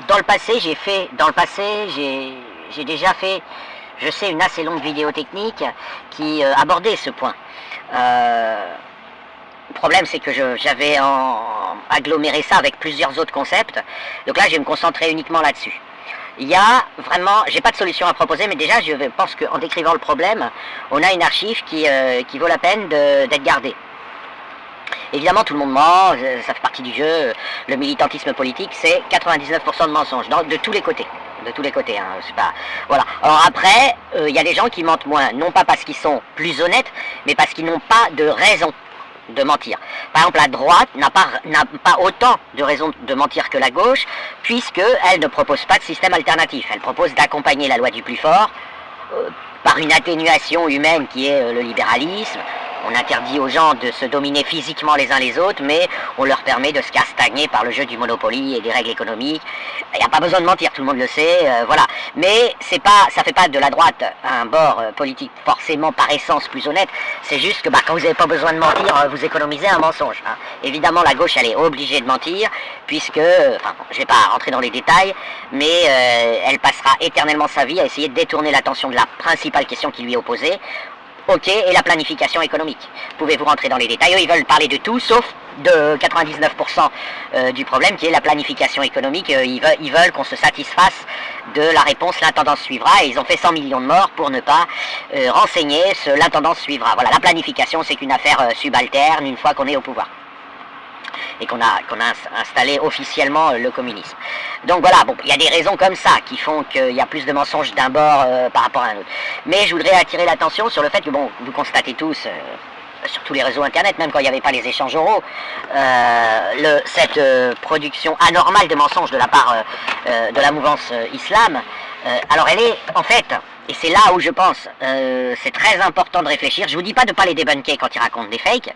dans le passé, j'ai déjà fait, je sais, une assez longue vidéo technique qui abordait ce point. Le problème, c'est que j'avais aggloméré ça avec plusieurs autres concepts. Donc là, je vais me concentrer uniquement là-dessus. Il y a vraiment, j'ai pas de solution à proposer, mais déjà, je pense qu'en décrivant le problème, on a une archive qui vaut la peine d'être gardée. Évidemment, tout le monde ment, ça fait partie du jeu. Le militantisme politique, c'est 99% de mensonges, de tous les côtés. De tous les côtés, hein, c'est pas... Voilà. Alors après, il y a des gens qui mentent moins, non pas parce qu'ils sont plus honnêtes, mais parce qu'ils n'ont pas de raison de mentir. Par exemple, la droite n'a pas autant de raisons de mentir que la gauche, puisqu'elle ne propose pas de système alternatif. Elle propose d'accompagner la loi du plus fort par une atténuation humaine qui est le libéralisme. On interdit aux gens de se dominer physiquement les uns les autres, mais on leur permet de se castagner par le jeu du Monopoly et des règles économiques. Il n'y a pas besoin de mentir, tout le monde le sait, voilà. Mais ça fait pas de la droite un bord politique forcément par essence plus honnête. C'est juste que quand vous n'avez pas besoin de mentir, vous économisez un mensonge. Hein. Évidemment, la gauche, elle est obligée de mentir, puisque, enfin, je ne vais pas rentrer dans les détails, mais elle passera éternellement sa vie à essayer de détourner l'attention de la principale question qui lui est opposée. Ok, et la planification économique. Pouvez-vous rentrer dans les détails? Eux, ils veulent parler de tout, sauf de 99% du problème, qui est la planification économique. Ils veulent qu'on se satisfasse de la réponse, l'intendance suivra, et ils ont fait 100 millions de morts pour ne pas renseigner l'intendance suivra. Voilà, la planification, c'est qu'une affaire subalterne une fois qu'on est au pouvoir. Et qu'on a installé officiellement le communisme. Donc voilà, bon, il y a des raisons comme ça qui font qu'il y a plus de mensonges d'un bord par rapport à un autre. Mais je voudrais attirer l'attention sur le fait que, bon, vous constatez tous, sur tous les réseaux internet, même quand il n'y avait pas les échanges oraux, cette production anormale de mensonges de la part de la mouvance islam, alors elle est, en fait, et c'est là où je pense, c'est très important de réfléchir. Je vous dis pas de ne pas les débunker quand ils racontent des fakes,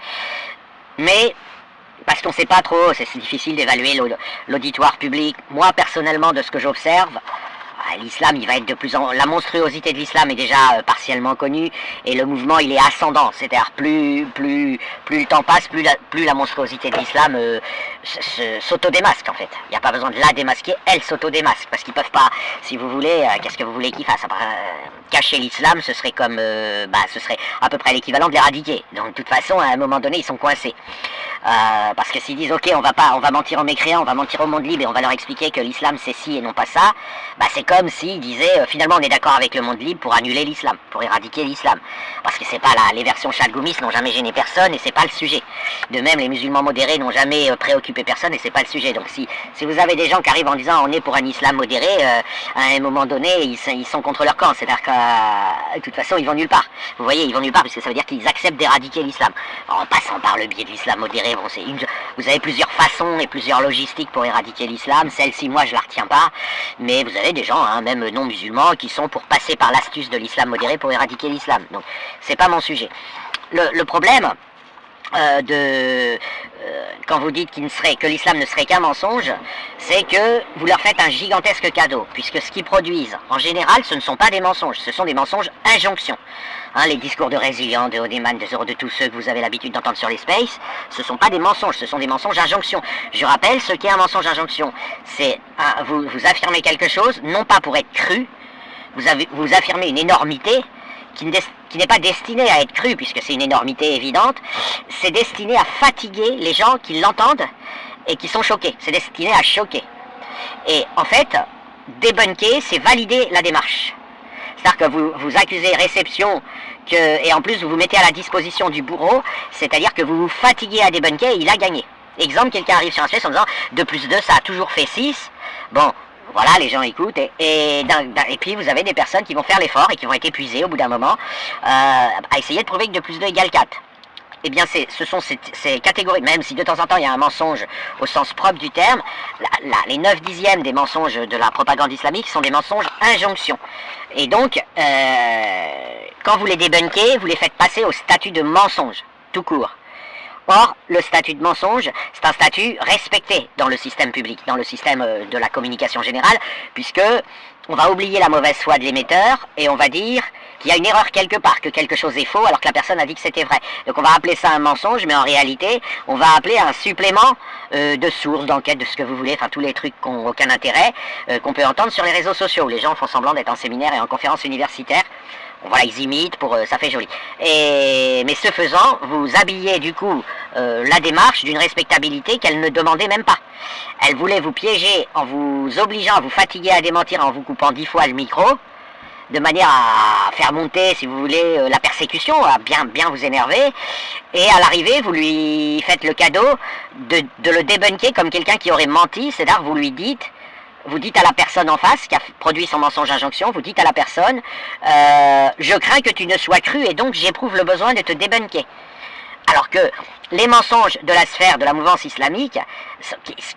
mais... parce qu'on ne sait pas trop, c'est difficile d'évaluer l'auditoire public. Moi, personnellement, de ce que j'observe, l'islam, il va être de plus en... La monstruosité de l'islam est déjà partiellement connue, et le mouvement, il est ascendant. C'est-à-dire, plus le temps passe, plus la monstruosité de l'islam s'autodémasque, en fait. Il n'y a pas besoin de la démasquer, elle s'autodémasque. Parce qu'ils peuvent pas, si vous voulez, qu'est-ce que vous voulez qu'ils fassent? Cacher l'islam, ce serait comme... ce serait à peu près l'équivalent de l'éradiquer. Donc, de toute façon, à un moment donné, ils sont coincés. Parce que s'ils disent, ok, on va mentir aux mécréants, on va mentir au monde libre, et on va leur expliquer que l'islam c'est ci et non pas ça, c'est comme s'ils disaient, finalement on est d'accord avec le monde libre pour annuler l'islam, pour éradiquer l'islam. Parce que c'est pas les versions chalgoumistes n'ont jamais gêné personne, et c'est pas le sujet. De même, les musulmans modérés n'ont jamais préoccupé personne, et c'est pas le sujet. Donc si vous avez des gens qui arrivent en disant on est pour un islam modéré, à un moment donné, ils sont contre leur camp. C'est-à-dire que, de toute façon, ils vont nulle part. Vous voyez, ils vont nulle part, puisque ça veut dire qu'ils acceptent d'éradiquer l'islam. En passant par le biais de l'islam modéré, bon, vous avez plusieurs façons et plusieurs logistiques pour éradiquer l'islam. Celle-ci, moi, je la retiens pas. Mais vous avez des gens, même non musulmans, qui sont pour passer par l'astuce de l'islam modéré pour éradiquer l'islam. Donc, c'est pas mon sujet. Le problème quand vous dites que l'islam ne serait qu'un mensonge, c'est que vous leur faites un gigantesque cadeau, puisque ce qu'ils produisent, en général, ce ne sont pas des mensonges, ce sont des mensonges injonctions. Les discours de Résilian, de Odeman, de tous ceux que vous avez l'habitude d'entendre sur les spaces, ce ne sont pas des mensonges, ce sont des mensonges injonctions. Je rappelle ce qu'est un mensonge injonction. C'est vous affirmez quelque chose, non pas pour être cru, vous affirmez une énormité qui n'est pas destinée à être crue, puisque c'est une énormité évidente, c'est destiné à fatiguer les gens qui l'entendent et qui sont choqués. C'est destiné à choquer. Et en fait, débunker, c'est valider la démarche. C'est-à-dire que vous accusez réception, et en plus vous vous mettez à la disposition du bourreau, c'est-à-dire que vous vous fatiguez à débunker et il a gagné. Exemple, quelqu'un arrive sur un space en disant 2 plus 2 ça a toujours fait 6. Bon, voilà, les gens écoutent, et puis vous avez des personnes qui vont faire l'effort et qui vont être épuisées au bout d'un moment à essayer de prouver que 2 plus 2 égale 4. Eh bien, ce sont ces catégories, même si de temps en temps il y a un mensonge au sens propre du terme, les 9/10 des mensonges de la propagande islamique sont des mensonges injonctions. Et donc, quand vous les débunkez, vous les faites passer au statut de mensonge, tout court. Or, le statut de mensonge, c'est un statut respecté dans le système public, dans le système de la communication générale, puisque on va oublier la mauvaise foi de l'émetteur et on va dire qu'il y a une erreur quelque part, que quelque chose est faux alors que la personne a dit que c'était vrai. Donc on va appeler ça un mensonge, mais en réalité, on va appeler un supplément de source, d'enquête, de ce que vous voulez, enfin tous les trucs qui n'ont aucun intérêt, qu'on peut entendre sur les réseaux sociaux, où les gens font semblant d'être en séminaire et en conférence universitaire. Voilà, ils imitent, ça fait joli. Mais ce faisant, vous habillez du coup la démarche d'une respectabilité qu'elle ne demandait même pas. Elle voulait vous piéger en vous obligeant à vous fatiguer à démentir, en vous coupant 10 fois le micro, de manière à faire monter, si vous voulez, la persécution, à bien vous énerver. Et à l'arrivée, vous lui faites le cadeau de le débunker comme quelqu'un qui aurait menti, c'est-à-dire vous lui dites... Vous dites à la personne en face qui a produit son mensonge injonction, vous dites à la personne je crains que tu ne sois cru et donc j'éprouve le besoin de te débunker. Alors que les mensonges de la sphère de la mouvance islamique,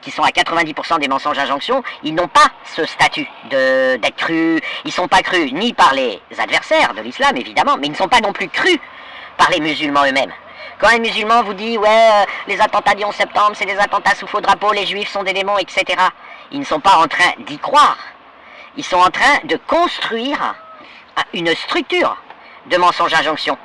qui sont à 90% des mensonges injonction, ils n'ont pas ce statut d'être crus. Ils ne sont pas crus ni par les adversaires de l'islam évidemment, mais ils ne sont pas non plus crus par les musulmans eux-mêmes. Quand un musulman vous dit ouais, les attentats du 11 septembre c'est des attentats sous faux drapeau, les juifs sont des démons, etc. Ils ne sont pas en train d'y croire. Ils sont en train de construire une structure de mensonge injonction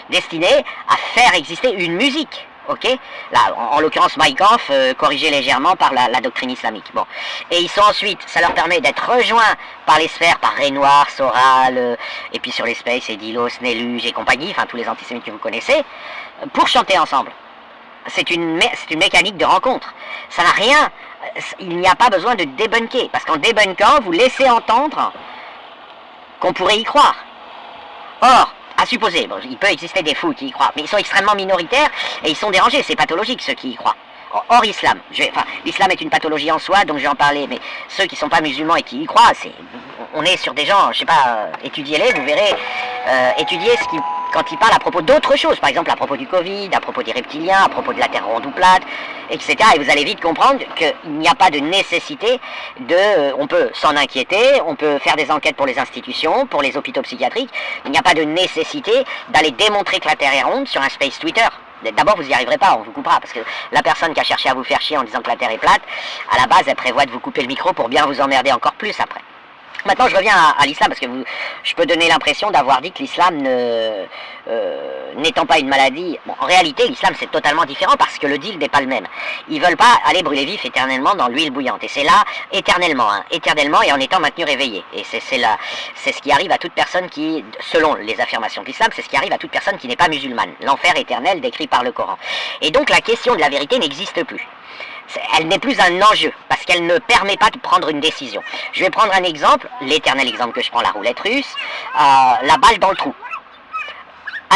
destinée à faire exister une musique. Ok, là, en l'occurrence, Mein Kampf, corrigé légèrement par la doctrine islamique. Bon, et ils sont ensuite, ça leur permet d'être rejoints par les sphères, par Renoir, Soral, et puis sur les spaces, Edilos, Néluge et compagnie, enfin tous les antisémites que vous connaissez, pour chanter ensemble. C'est une mécanique de rencontre. Ça n'a rien, il n'y a pas besoin de débunker, parce qu'en débunkant, vous laissez entendre qu'on pourrait y croire. Or, à supposer, bon, il peut exister des fous qui y croient, mais ils sont extrêmement minoritaires et ils sont dérangés, c'est pathologique ceux qui y croient. Hors islam, l'islam est une pathologie en soi, donc je vais en parler, mais ceux qui ne sont pas musulmans et qui y croient, on est sur des gens, je sais pas, étudiez-les, vous verrez, étudiez quand ils parlent à propos d'autres choses, par exemple à propos du Covid, à propos des reptiliens, à propos de la Terre ronde ou plate, etc. Et vous allez vite comprendre qu'il n'y a pas de nécessité on peut s'en inquiéter, on peut faire des enquêtes pour les institutions, pour les hôpitaux psychiatriques, il n'y a pas de nécessité d'aller démontrer que la Terre est ronde sur un space Twitter. D'abord, vous n'y arriverez pas, on vous coupera, parce que la personne qui a cherché à vous faire chier en disant que la Terre est plate, à la base, elle prévoit de vous couper le micro pour bien vous emmerder encore plus après. Maintenant, je reviens à l'islam, parce que je peux donner l'impression d'avoir dit que l'islam, n'étant pas une maladie... Bon, en réalité, l'islam, c'est totalement différent, parce que le deal n'est pas le même. Ils veulent pas aller brûler vif éternellement dans l'huile bouillante. Et c'est là, éternellement, et en étant maintenu réveillé. Et c'est ce qui arrive à toute personne qui, selon les affirmations de l'islam, c'est ce qui arrive à toute personne qui n'est pas musulmane. L'enfer éternel décrit par le Coran. Et donc, la question de la vérité n'existe plus. Elle n'est plus un enjeu, parce qu'elle ne permet pas de prendre une décision. Je vais prendre un exemple, l'éternel exemple que je prends, la roulette russe, la balle dans le trou.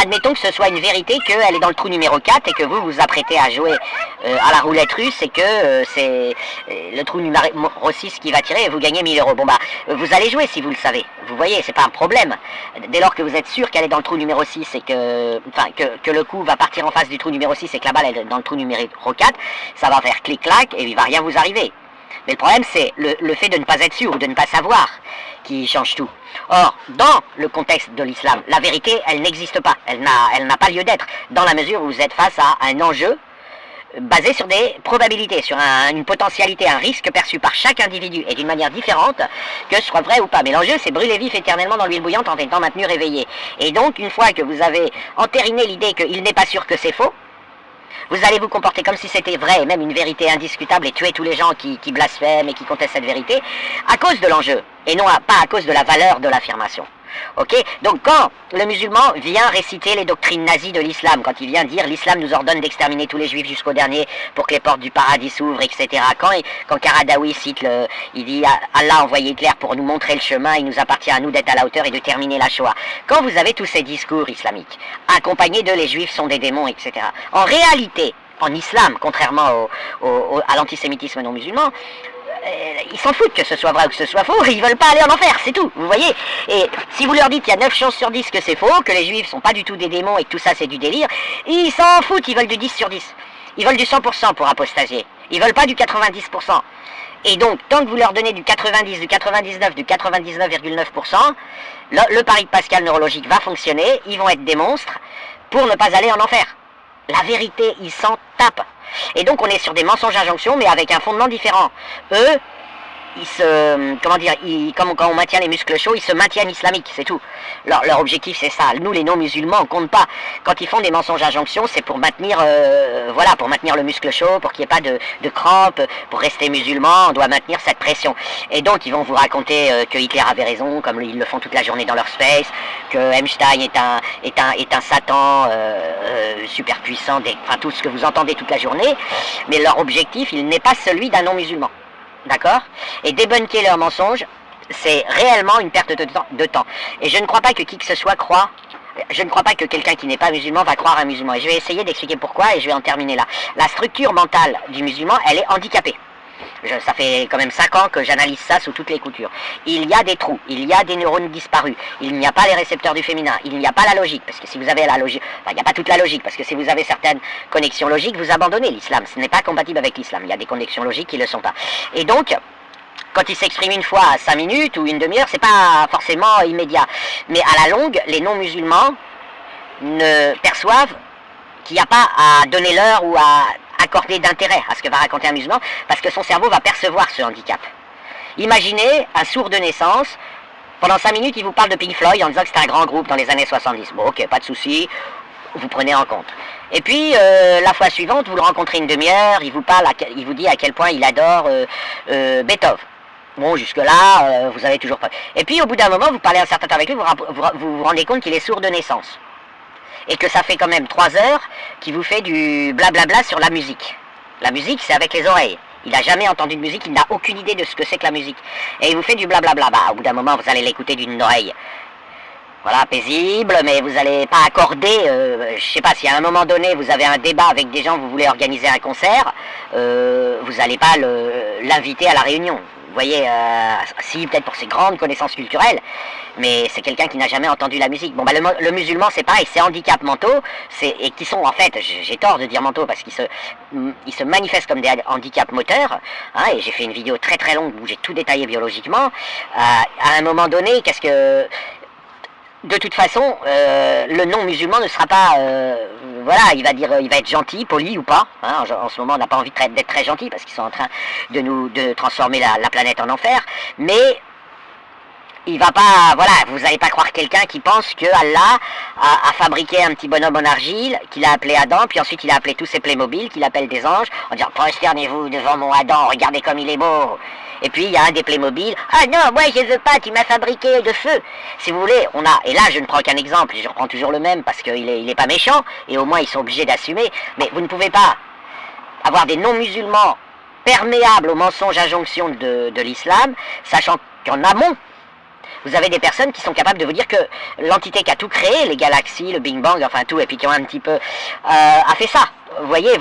Admettons que ce soit une vérité qu'elle est dans le trou numéro 4 et que vous vous apprêtez à jouer à la roulette russe et que c'est le trou numéro 6 qui va tirer et vous gagnez 1000 euros. Bon bah, vous allez jouer si vous le savez. Vous voyez, c'est pas un problème. Dès lors que vous êtes sûr qu'elle est dans le trou numéro 6 et que le coup va partir en face du trou numéro 6 et que la balle est dans le trou numéro 4, ça va faire clic-clac et il va rien vous arriver. Mais le problème, c'est le fait de ne pas être sûr ou de ne pas savoir qui change tout. Or, dans le contexte de l'islam, la vérité, elle n'existe pas. Elle n'a pas lieu d'être, dans la mesure où vous êtes face à un enjeu basé sur des probabilités, sur une potentialité, un risque perçu par chaque individu et d'une manière différente, que ce soit vrai ou pas. Mais l'enjeu, c'est brûler vif éternellement dans l'huile bouillante en étant maintenu réveillé. Et donc, une fois que vous avez entériné l'idée qu'il n'est pas sûr que c'est faux, vous allez vous comporter comme si c'était vrai, et même une vérité indiscutable, et tuer tous les gens qui blasphèment et qui contestent cette vérité, à cause de l'enjeu, et non pas à cause de la valeur de l'affirmation. Ok? Donc quand le musulman vient réciter les doctrines nazies de l'islam, quand il vient dire l'islam nous ordonne d'exterminer tous les juifs jusqu'au dernier pour que les portes du paradis s'ouvrent, etc. Quand Karadawi cite, il dit Allah a envoyé Hitler pour nous montrer le chemin, il nous appartient à nous d'être à la hauteur et de terminer la Shoah. Quand vous avez tous ces discours islamiques, accompagnés de les juifs sont des démons, etc. En réalité, en islam, contrairement à l'antisémitisme non musulman, ils s'en foutent que ce soit vrai ou que ce soit faux, ils veulent pas aller en enfer, c'est tout, vous voyez. Et si vous leur dites qu'il y a 9 chances sur 10 que c'est faux, que les juifs sont pas du tout des démons et que tout ça c'est du délire, ils s'en foutent, ils veulent du 10 sur 10. Ils veulent du 100% pour apostasier, ils veulent pas du 90%. Et donc, tant que vous leur donnez du 90, du 99, du 99,9%, le pari de Pascal neurologique va fonctionner, ils vont être des monstres pour ne pas aller en enfer. La vérité, ils s'en tapent. Et donc on est sur des mensonges injonctions, mais avec un fondement différent. Eux, ils se, comment dire, comme quand on maintient les muscles chauds, ils se maintiennent islamiques, c'est tout. Leur objectif, c'est ça. Nous, les non-musulmans, on compte pas. Quand ils font des mensonges injonctions, c'est pour maintenir, voilà, pour maintenir le muscle chaud, pour qu'il n'y ait pas de crampes, pour rester musulman, on doit maintenir cette pression. Et donc, ils vont vous raconter que Hitler avait raison, comme ils le font toute la journée dans leur space, que Einstein est un Satan super puissant, enfin tout ce que vous entendez toute la journée. Mais leur objectif, il n'est pas celui d'un non-musulman. D'accord? Et débunker leurs mensonges, c'est réellement une perte de temps. Et je ne crois pas que qui que ce soit croit, je ne crois pas que quelqu'un qui n'est pas musulman va croire un musulman. Et je vais essayer d'expliquer pourquoi et je vais en terminer là. La structure mentale du musulman, elle est handicapée. Ça fait quand même 5 ans que j'analyse ça sous toutes les coutures. Il y a des trous, il y a des neurones disparus, il n'y a pas les récepteurs du féminin, il n'y a pas la logique, parce que si vous avez la logique, enfin il n'y a pas toute la logique, parce que si vous avez certaines connexions logiques, vous abandonnez l'islam, ce n'est pas compatible avec l'islam, il y a des connexions logiques qui ne le sont pas. Et donc, quand il s'exprime une fois à 5 minutes ou une demi-heure, c'est pas forcément immédiat. Mais à la longue, les non-musulmans ne perçoivent qu'il n'y a pas à donner l'heure ou à accorder d'intérêt à ce que va raconter un musulman, parce que son cerveau va percevoir ce handicap. Imaginez un sourd de naissance, pendant 5 minutes il vous parle de Pink Floyd en disant que c'était un grand groupe dans les années 70. Bon ok, pas de souci, vous prenez en compte. Et puis la fois suivante, vous le rencontrez une demi-heure, il vous dit à quel point il adore Beethoven. Bon, jusque-là, vous avez toujours pas. Et puis au bout d'un moment, vous parlez un certain temps avec lui, vous rendez compte qu'il est sourd de naissance. Et que ça fait quand même 3 heures qu'il vous fait du blablabla sur la musique. La musique, c'est avec les oreilles. Il n'a jamais entendu de musique, il n'a aucune idée de ce que c'est que la musique. Et il vous fait du blablabla. Bah, au bout d'un moment, vous allez l'écouter d'une oreille. Voilà, paisible, mais vous n'allez pas accorder, je sais pas, si à un moment donné vous avez un débat avec des gens, vous voulez organiser un concert, vous n'allez pas l'inviter à la réunion. Vous voyez, si, peut-être pour ses grandes connaissances culturelles, mais c'est quelqu'un qui n'a jamais entendu la musique. Bon, bah, le musulman, c'est pareil, c'est handicaps mentaux, et qui sont, en fait, j'ai tort de dire mentaux, parce qu'ils se manifestent comme des handicaps moteurs, hein, et j'ai fait une vidéo très très longue où j'ai tout détaillé biologiquement. À un moment donné, qu'est-ce que... De toute façon, le non-musulman ne sera pas, voilà, il va être gentil, poli ou pas. Hein, en ce moment, on n'a pas envie d'être très gentil parce qu'ils sont en train de transformer la planète en enfer. Mais il va pas, voilà, vous n'allez pas croire quelqu'un qui pense que Allah a fabriqué un petit bonhomme en argile, qu'il a appelé Adam, puis ensuite il a appelé tous ses Playmobil, qu'il appelle des anges, en disant prosternez-vous devant mon Adam, regardez comme il est beau. Et puis il y a un des Playmobil, ah non, moi je veux pas, tu m'as fabriqué de feu. Si vous voulez, et là je ne prends qu'un exemple, je reprends toujours le même parce qu'il est pas méchant, et au moins ils sont obligés d'assumer, mais vous ne pouvez pas avoir des non-musulmans perméables aux mensonges injonctions de l'islam, sachant qu'en amont, vous avez des personnes qui sont capables de vous dire que l'entité qui a tout créé, les galaxies, le Big Bang, enfin tout, et puis qui ont un petit peu, a fait ça. Vous voyez,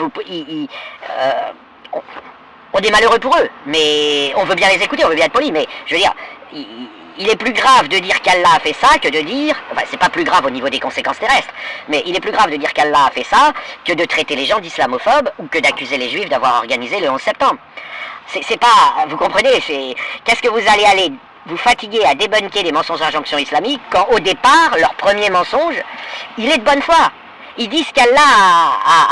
on est malheureux pour eux, mais on veut bien les écouter, on veut bien être poli, mais je veux dire, il est plus grave de dire qu'Allah a fait ça que de dire, enfin c'est pas plus grave au niveau des conséquences terrestres, mais il est plus grave de dire qu'Allah a fait ça que de traiter les gens d'islamophobes ou que d'accuser les juifs d'avoir organisé le 11 septembre. C'est pas, vous comprenez, qu'est-ce que vous allez vous fatiguer à débunker les mensonges d'injonction islamique quand au départ, leur premier mensonge, il est de bonne foi. Ils disent qu'Allah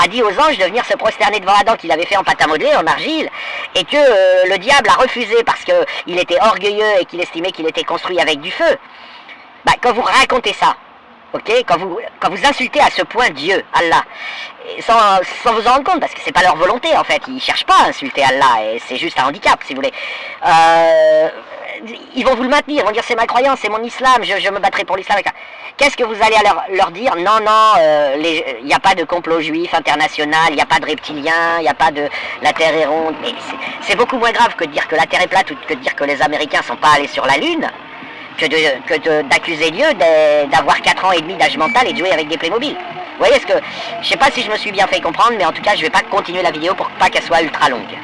a dit aux anges de venir se prosterner devant Adam qu'il avait fait en pâte à modeler, en argile, et que le diable a refusé parce qu'il était orgueilleux et qu'il estimait qu'il était construit avec du feu. Bah, quand vous racontez ça, ok, quand vous insultez à ce point Dieu, Allah, sans vous en rendre compte, parce que c'est pas leur volonté en fait, ils cherchent pas à insulter Allah, et c'est juste un handicap si vous voulez. Ils vont vous le maintenir, ils vont dire c'est ma croyance, c'est mon islam, je me battrai pour l'islam. Qu'est-ce que vous allez leur dire? Non, non, il n'y a pas de complot juif international, il n'y a pas de reptiliens, il n'y a pas de la Terre est ronde. C'est beaucoup moins grave que de dire que la Terre est plate ou que de dire que les Américains ne sont pas allés sur la Lune, que d'accuser Dieu d'avoir 4 ans et demi d'âge mental et de jouer avec des Playmobil. Vous voyez ce que... Je sais pas si je me suis bien fait comprendre, mais en tout cas je vais pas continuer la vidéo pour pas qu'elle soit ultra longue.